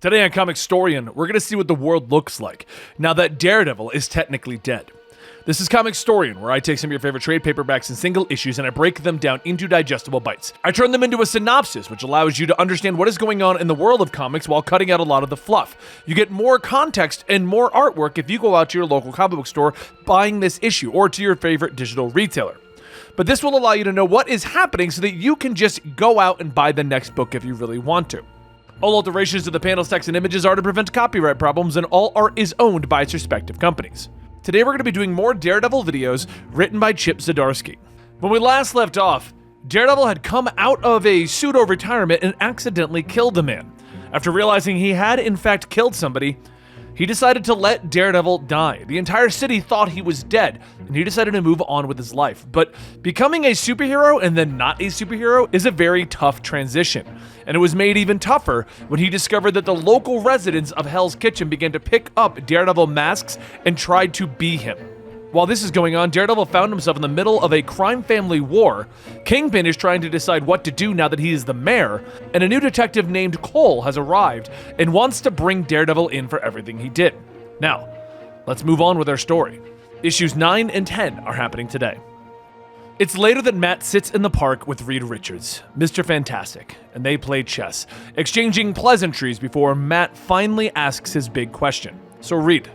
Today on Comicstorian, we're going to see what the world looks like now that Daredevil is technically dead. This is Comicstorian, where I take some of your favorite trade paperbacks and single issues and I break them down into digestible bites. I turn them into a synopsis, which allows you to understand what is going on in the world of comics while cutting out a lot of the fluff. You get more context and more artwork if you go out to your local comic book store buying this issue, or to your favorite digital retailer. But this will allow you to know what is happening so that you can just go out and buy the next book if you really want to. All alterations to the panels, text, and images are to prevent copyright problems, and all art is owned by its respective companies. Today we're going to be doing more Daredevil videos written by Chip Zdarsky. When we last left off, Daredevil had come out of a pseudo-retirement and accidentally killed a man. After realizing he had in fact killed somebody, he decided to let Daredevil die. The entire city thought he was dead, and he decided to move on with his life. But becoming a superhero and then not a superhero is a very tough transition. And it was made even tougher when he discovered that the local residents of Hell's Kitchen began to pick up Daredevil masks and tried to be him. While this is going on, Daredevil found himself in the middle of a crime family war. Kingpin is trying to decide what to do now that he is the mayor, and a new detective named Cole has arrived and wants to bring Daredevil in for everything he did. Now, let's move on with our story. Issues 9 and 10 are happening today. It's later that Matt sits in the park with Reed Richards, Mr. Fantastic, and they play chess, exchanging pleasantries before Matt finally asks his big question. So Reed,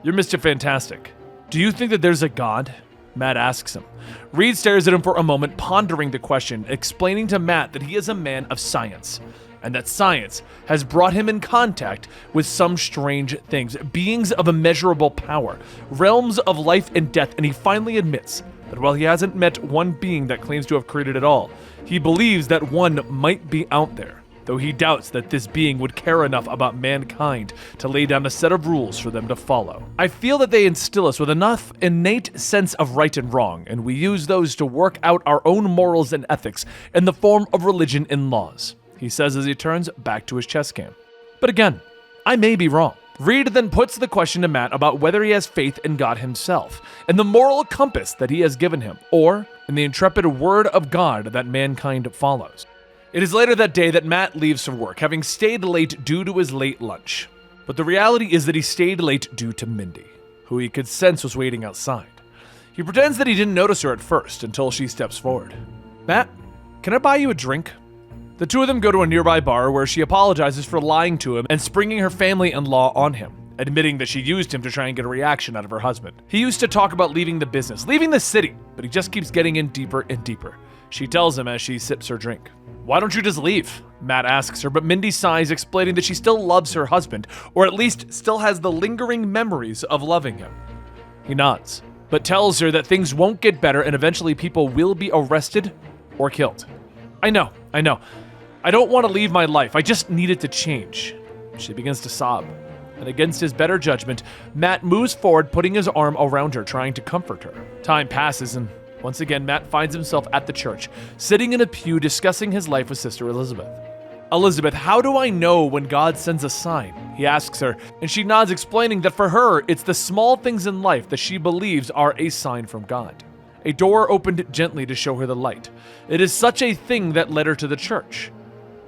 you're Mr. Fantastic. Do you think that there's a God? Matt asks him. Reed stares at him for a moment, pondering the question, explaining to Matt that he is a man of science, and that science has brought him in contact with some strange things, beings of immeasurable power, realms of life and death, and he finally admits that while he hasn't met one being that claims to have created it all, he believes that one might be out there, though he doubts that this being would care enough about mankind to lay down a set of rules for them to follow. I feel that they instill us with enough innate sense of right and wrong, and we use those to work out our own morals and ethics in the form of religion and laws, he says as he turns back to his chess game. But again, I may be wrong. Reed then puts the question to Matt about whether he has faith in God himself, and the moral compass that he has given him, or in the intrepid word of God that mankind follows. It is later that day that Matt leaves for work, having stayed late due to his late lunch. But the reality is that he stayed late due to Mindy, who he could sense was waiting outside. He pretends that he didn't notice her at first until she steps forward. Matt, can I buy you a drink? The two of them go to a nearby bar where she apologizes for lying to him and springing her family-in-law on him, admitting that she used him to try and get a reaction out of her husband. He used to talk about leaving the business, leaving the city, but he just keeps getting in deeper and deeper. She tells him as she sips her drink. Why don't you just leave? Matt asks her, but Mindy sighs, explaining that she still loves her husband, or at least still has the lingering memories of loving him. He nods, but tells her that things won't get better and eventually people will be arrested or killed. I know. I don't want to leave my life. I just need it to change. She begins to sob, and against his better judgment, Matt moves forward, putting his arm around her, trying to comfort her. Time passes, and once again, Matt finds himself at the church, sitting in a pew discussing his life with Sister Elizabeth. Elizabeth, how do I know when God sends a sign? He asks her, and she nods, explaining that for her, it's the small things in life that she believes are a sign from God. A door opened gently to show her the light. It is such a thing that led her to the church.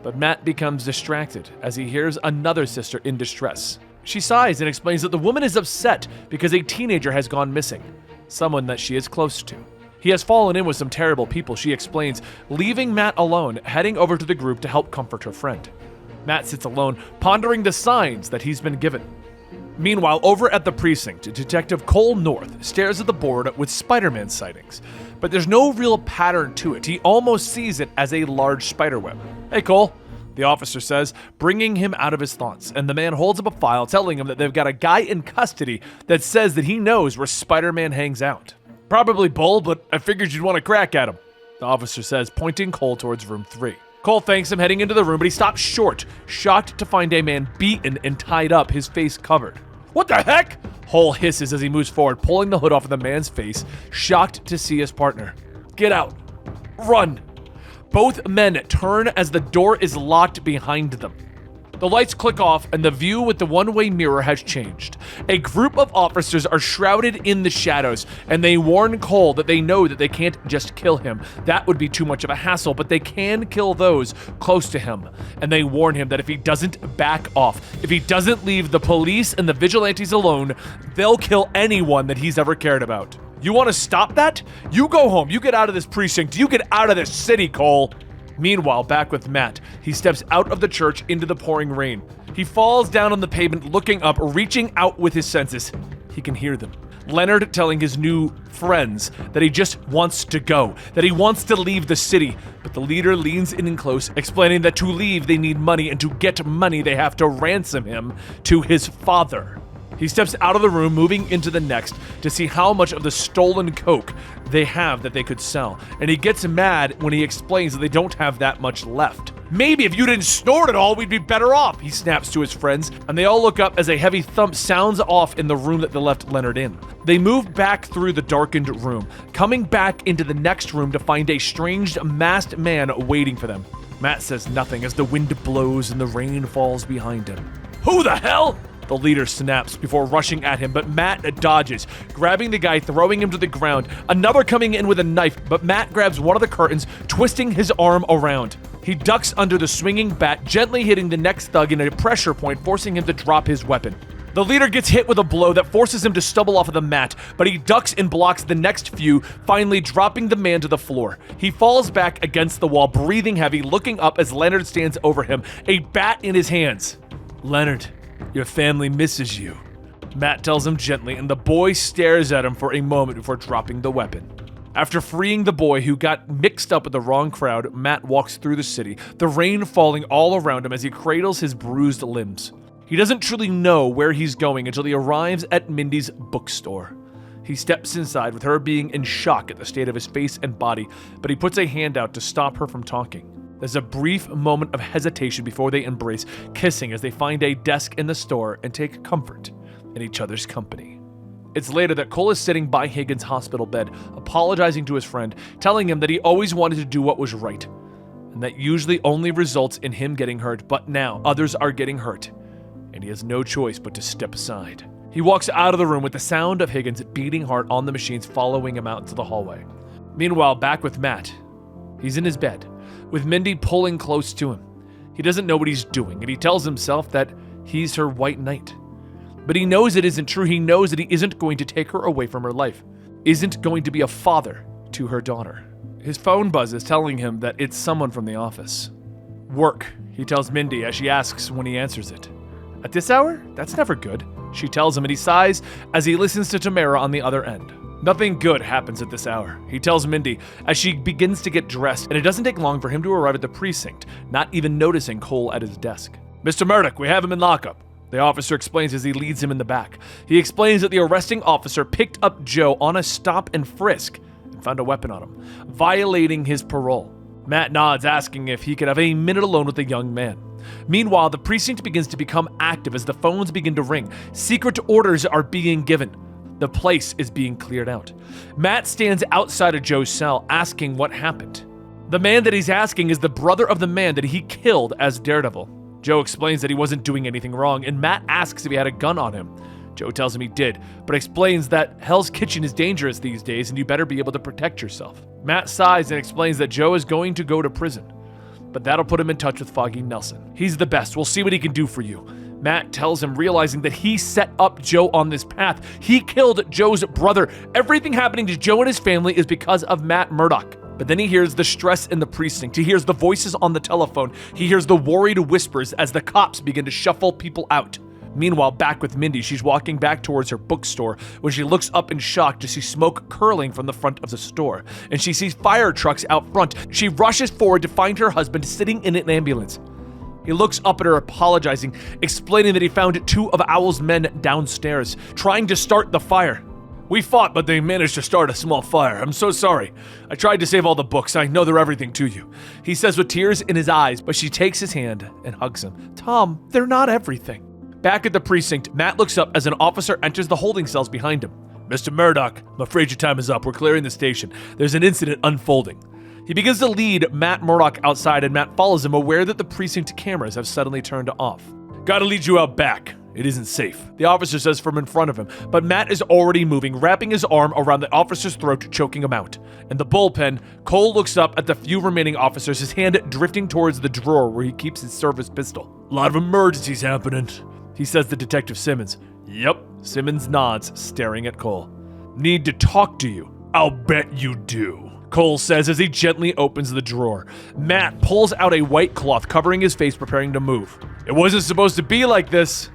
But Matt becomes distracted as he hears another sister in distress. She sighs and explains that the woman is upset because a teenager has gone missing, someone that she is close to. He has fallen in with some terrible people, she explains, leaving Matt alone, heading over to the group to help comfort her friend. Matt sits alone, pondering the signs that he's been given. Meanwhile, over at the precinct, Detective Cole North stares at the board with Spider-Man sightings, but there's no real pattern to it. He almost sees it as a large spiderweb. Hey, Cole, the officer says, bringing him out of his thoughts, and the man holds up a file telling him that they've got a guy in custody that says that he knows where Spider-Man hangs out. Probably Bull, but I figured you'd want to crack at him, the officer says, pointing Cole towards room 3. Cole thanks him, heading into the room, but he stops short, shocked to find a man beaten and tied up, his face covered. What the heck? Cole hisses as he moves forward, pulling the hood off of the man's face, shocked to see his partner. Get out. Run. Both men turn as the door is locked behind them. The lights click off and the view with the one-way mirror has changed. A group of officers are shrouded in the shadows, and they warn Cole that they know that they can't just kill him. That would be too much of a hassle, but they can kill those close to him. And they warn him that if he doesn't back off, if he doesn't leave the police and the vigilantes alone, they'll kill anyone that he's ever cared about. You want to stop that? You go home. You get out of this precinct. You get out of this city, Cole. Meanwhile, back with Matt, he steps out of the church into the pouring rain. He falls down on the pavement, looking up, reaching out with his senses. He can hear them. Leonard telling his new friends that he just wants to go, that he wants to leave the city. But the leader leans in close, explaining that to leave they need money, and to get money they have to ransom him to his father. He steps out of the room, moving into the next to see how much of the stolen coke they have that they could sell. And he gets mad when he explains that they don't have that much left. Maybe if you didn't snort it all, we'd be better off, he snaps to his friends, and they all look up as a heavy thump sounds off in the room that they left Leonard in. They move back through the darkened room, coming back into the next room to find a strange masked man waiting for them. Matt says nothing as the wind blows and the rain falls behind him. Who the hell? The leader snaps before rushing at him, but Matt dodges, grabbing the guy, throwing him to the ground. Another coming in with a knife, but Matt grabs one of the curtains, twisting his arm around. He ducks under the swinging bat, gently hitting the next thug in a pressure point, forcing him to drop his weapon. The leader gets hit with a blow that forces him to stumble off of the mat, but he ducks and blocks the next few, finally dropping the man to the floor. He falls back against the wall, breathing heavy, looking up as Leonard stands over him, a bat in his hands. Leonard, your family misses you, Matt tells him gently, and the boy stares at him for a moment before dropping the weapon. After freeing the boy who got mixed up with the wrong crowd, Matt walks through the city, the rain falling all around him as he cradles his bruised limbs. He doesn't truly know where he's going until he arrives at Mindy's bookstore. He steps inside with her being in shock at the state of his face and body, but he puts a hand out to stop her from talking. There's a brief moment of hesitation before they embrace, kissing as they find a desk in the store and take comfort in each other's company. It's later that Cole is sitting by Higgins' hospital bed, apologizing to his friend, telling him that he always wanted to do what was right, and that usually only results in him getting hurt, but now others are getting hurt, and he has no choice but to step aside. He walks out of the room with the sound of Higgins' beating heart on the machines following him out into the hallway. Meanwhile, back with Matt, he's in his bed, with Mindy pulling close to him. He doesn't know what he's doing, and he tells himself that he's her white knight. But he knows it isn't true. He knows that he isn't going to take her away from her life, isn't going to be a father to her daughter. His phone buzzes, telling him that it's someone from the office. Work, he tells Mindy as she asks when he answers it. At this hour? That's never good, she tells him, and he sighs as he listens to Tamara on the other end. Nothing good happens at this hour, he tells Mindy as she begins to get dressed, and it doesn't take long for him to arrive at the precinct, not even noticing Cole at his desk. Mr. Murdoch, we have him in lockup, the officer explains as he leads him in the back. He explains that the arresting officer picked up Joe on a stop and frisk and found a weapon on him, violating his parole. Matt nods, asking if he could have a minute alone with the young man. Meanwhile, the precinct begins to become active as the phones begin to ring. Secret orders are being given. The place is being cleared out. Matt stands outside of Joe's cell, asking what happened. The man that he's asking is the brother of the man that he killed as Daredevil. Joe explains that he wasn't doing anything wrong, and Matt asks if he had a gun on him. Joe tells him he did, but explains that Hell's Kitchen is dangerous these days and you better be able to protect yourself. Matt sighs and explains that Joe is going to go to prison, but that'll put him in touch with Foggy Nelson. He's the best. We'll see what he can do for you. Matt tells him, realizing that he set up Joe on this path. He killed Joe's brother. Everything happening to Joe and his family is because of Matt Murdoch. But then he hears the stress in the precinct. He hears the voices on the telephone. He hears the worried whispers as the cops begin to shuffle people out. Meanwhile, back with Mindy, she's walking back towards her bookstore when she looks up in shock to see smoke curling from the front of the store, and she sees fire trucks out front. She rushes forward to find her husband sitting in an ambulance. He looks up at her, apologizing, explaining that he found two of Owl's men downstairs, trying to start the fire. We fought, but they managed to start a small fire. I'm so sorry. I tried to save all the books. I know they're everything to you, he says with tears in his eyes, but she takes his hand and hugs him. Tom, they're not everything. Back at the precinct, Matt looks up as an officer enters the holding cells behind him. Mr. Murdoch, I'm afraid your time is up. We're clearing the station. There's an incident unfolding. He begins to lead Matt Murdock outside, and Matt follows him, aware that the precinct cameras have suddenly turned off. Gotta lead you out back. It isn't safe, the officer says from in front of him, but Matt is already moving, wrapping his arm around the officer's throat, choking him out. In the bullpen, Cole looks up at the few remaining officers, his hand drifting towards the drawer where he keeps his service pistol. A lot of emergencies happening, he says to Detective Simmons. Yep, Simmons nods, staring at Cole. Need to talk to you. I'll bet you do, Cole says as he gently opens the drawer. Matt pulls out a white cloth covering his face, preparing to move. It wasn't supposed to be like this.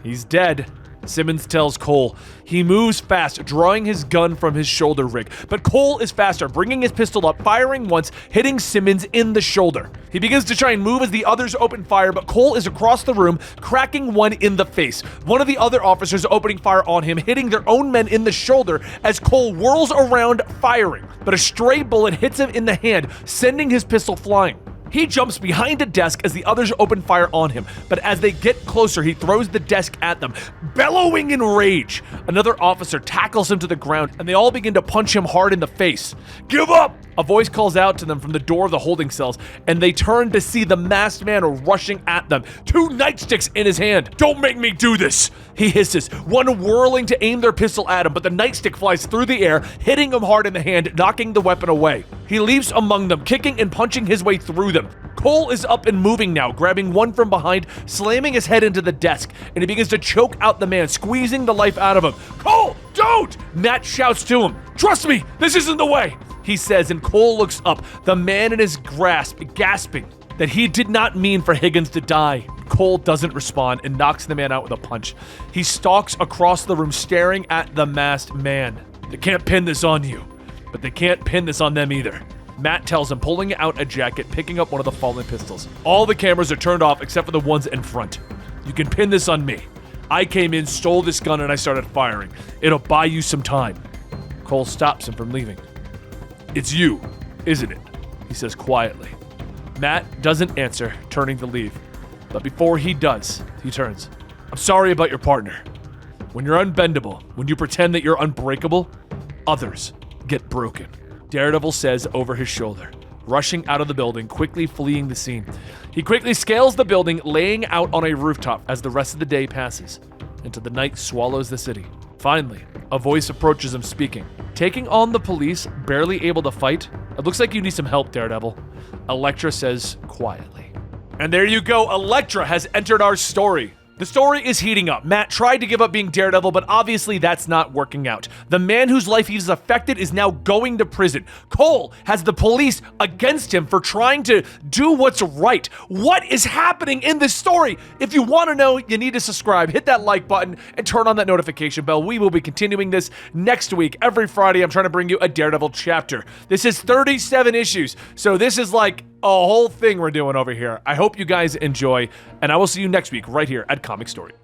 He's dead, Simmons tells Cole. He moves fast, drawing his gun from his shoulder rig, but Cole is faster, bringing his pistol up, firing once, hitting Simmons in the shoulder. He begins to try and move as the others open fire, but Cole is across the room, cracking one in the face. One of the other officers opening fire on him, hitting their own men in the shoulder as Cole whirls around, firing, but a stray bullet hits him in the hand, sending his pistol flying. He jumps behind a desk as the others open fire on him, but as they get closer, he throws the desk at them, bellowing in rage. Another officer tackles him to the ground, and they all begin to punch him hard in the face. Give up! A voice calls out to them from the door of the holding cells, and they turn to see the masked man rushing at them, 2 nightsticks in his hand. Don't make me do this, he hisses, one whirling to aim their pistol at him, but the nightstick flies through the air, hitting him hard in the hand, knocking the weapon away. He leaps among them, kicking and punching his way through them. Cole is up and moving now, grabbing one from behind, slamming his head into the desk, and he begins to choke out the man, squeezing the life out of him. Cole, don't! Matt shouts to him. Trust me, this isn't the way, he says, and Cole looks up, the man in his grasp, gasping that he did not mean for Higgins to die. Cole doesn't respond and knocks the man out with a punch. He stalks across the room, staring at the masked man. They can't pin this on you, but they can't pin this on them either, Matt tells him, pulling out a jacket, picking up one of the fallen pistols. All the cameras are turned off except for the ones in front. You can pin this on me. I came in, stole this gun, and I started firing. It'll buy you some time. Cole stops him from leaving. It's you, isn't it? He says quietly. Matt doesn't answer, turning to leave. But before he does, he turns. I'm sorry about your partner. When you're unbendable, when you pretend that you're unbreakable, others get broken, Daredevil says over his shoulder, rushing out of the building, quickly fleeing the scene. He quickly scales the building, laying out on a rooftop as the rest of the day passes, until the night swallows the city. Finally, a voice approaches him, speaking. Taking on the police, barely able to fight? It looks like you need some help, Daredevil, Elektra says quietly. And there you go, Elektra has entered our story. The story is heating up. Matt tried to give up being Daredevil, but obviously that's not working out. The man whose life he's affected is now going to prison. Cole has the police against him for trying to do what's right. What is happening in this story? If you want to know, you need to subscribe, hit that like button, and turn on that notification bell. We will be continuing this next week. Every Friday, I'm trying to bring you a Daredevil chapter. This is 37 issues, so this is like a whole thing we're doing over here. I hope you guys enjoy, and I will see you next week right here at Comicstorian.